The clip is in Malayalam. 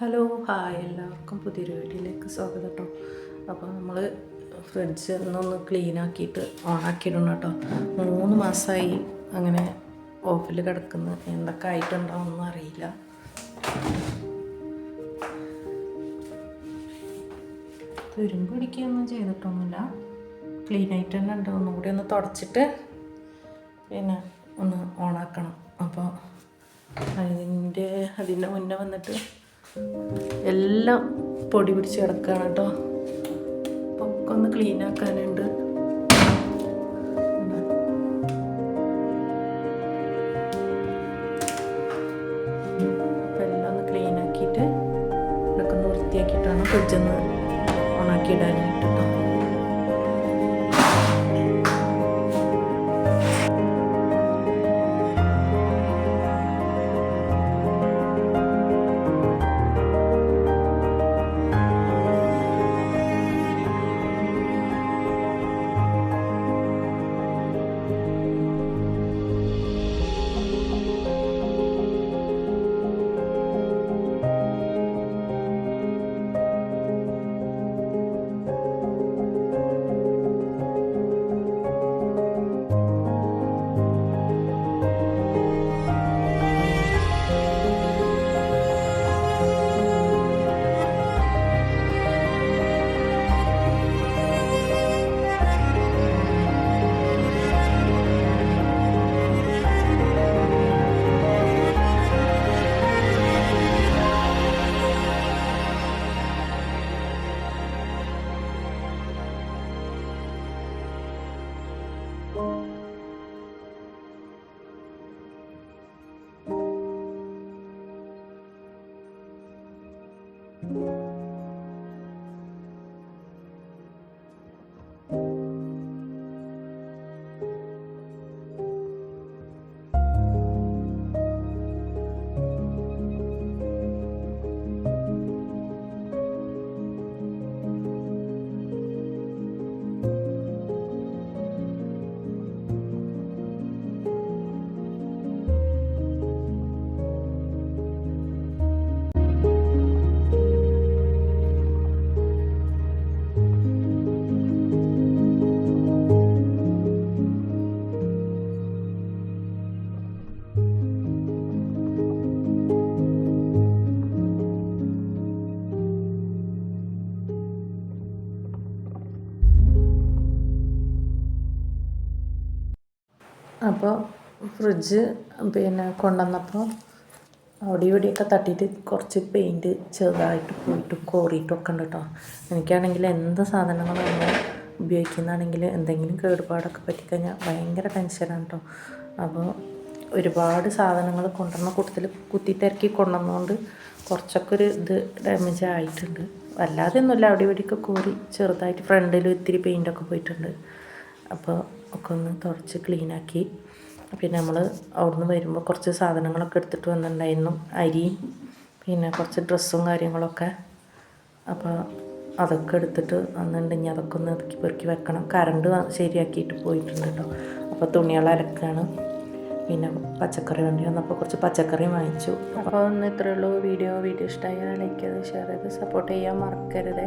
ഹലോ ഹായ് എല്ലാവർക്കും പുതിയൊരു വീഡിയോയിലേക്ക് സ്വാഗതം കേട്ടോ. അപ്പോൾ നമ്മൾ ഫ്രിഡ്ജ് ഒന്നൊന്ന് ക്ലീൻ ആക്കിയിട്ട് ഓണാക്കിയിടണം കേട്ടോ. 3 മാസമായി അങ്ങനെ ഓഫിൽ കിടക്കുന്നു. എന്തൊക്കെ ആയിട്ടുണ്ടാവുമെന്നൊന്നും അറിയില്ല. തുരുമ്പ് പിടിക്കുകയൊന്നും ചെയ്തിട്ടൊന്നുമില്ല, ക്ലീൻ ആയിട്ട് തന്നെ ഉണ്ട്. ഒന്നും കൂടി ഒന്ന് തുടച്ചിട്ട് പിന്നെ ഒന്ന് ഓണാക്കണം. അപ്പോൾ അതിൻ്റെ മുന്നേ വന്നിട്ട് എല്ലാം പൊടി പിടിച്ച് കിടക്കുകയാണ് കേട്ടോ. അപ്പോൾ ഒക്കെ ഒന്ന് ക്ലീൻ ആക്കാനുണ്ട്. അപ്പോൾ എല്ലാം ഒന്ന് ക്ലീൻ ആക്കിയിട്ട് ഇതൊക്കെ ഒന്ന് വൃത്തിയാക്കിയിട്ടാണ് ഫ്രിഡ്ജൊന്ന് ഓണാക്കി ഇടാനായിട്ട് കേട്ടോ. അപ്പോൾ ഫ്രിഡ്ജ് പിന്നെ കൊണ്ടുവന്നപ്പോൾ അവിടെ ഇവിടെയൊക്കെ തട്ടിയിട്ട് കുറച്ച് പെയിൻറ്റ് ചെറുതായിട്ട് പോയിട്ടും കോറിയിട്ടൊക്കെ ഉണ്ട് കേട്ടോ. എനിക്കാണെങ്കിൽ എന്ത് സാധനങ്ങൾ നമ്മൾ ഉപയോഗിക്കുന്നതാണെങ്കിൽ എന്തെങ്കിലും കേടുപാടൊക്കെ പറ്റിക്കഴിഞ്ഞാൽ ഭയങ്കര ടെൻഷനാണ് കേട്ടോ. അപ്പോൾ ഒരുപാട് സാധനങ്ങൾ കൊണ്ടുവന്ന കൂട്ടത്തിൽ കുത്തിത്തിരക്കി കൊണ്ടുവന്നുകൊണ്ട് കുറച്ചൊക്കെ ഒരു ഇത് ഡാമേജ് ആയിട്ടുണ്ട്. വല്ലാതെ ഒന്നുമില്ല, അവിടെ ഇവിടെയൊക്കെ കോറി ചെറുതായിട്ട് ഫ്രണ്ടിൽ ഇത്തിരി പെയിൻറ്റൊക്കെ പോയിട്ടുണ്ട്. അപ്പോൾ ഒക്കെ ഒന്ന് തുടച്ച് ക്ലീനാക്കി. പിന്നെ നമ്മൾ അവിടുന്ന് വരുമ്പോൾ കുറച്ച് സാധനങ്ങളൊക്കെ എടുത്തിട്ട് വന്നിട്ടുണ്ടായിരുന്നു, അരിയും പിന്നെ കുറച്ച് ഡ്രസ്സും കാര്യങ്ങളൊക്കെ. അപ്പോൾ അതൊക്കെ എടുത്തിട്ട് വന്നിട്ടുണ്ടെങ്കിൽ അതൊക്കെ ഒന്ന് ഒതുക്കി പെറുക്കി വെക്കണം. കറണ്ട് ശരിയാക്കിയിട്ട് പോയിട്ടുണ്ട് കേട്ടോ. അപ്പോൾ തുണികൾ അലക്കാണ്. പിന്നെ പച്ചക്കറി വേണ്ടി വന്നപ്പോൾ കുറച്ച് പച്ചക്കറി വാങ്ങിച്ചു. അപ്പോൾ ഒന്ന് ഇത്രയേ ഉള്ളൂ വീഡിയോ ഇഷ്ടമായാൽ ലൈക്ക് ചെയ്ത് ഷെയർ ചെയ്ത് സപ്പോർട്ട് ചെയ്യാൻ മറക്കരുത്.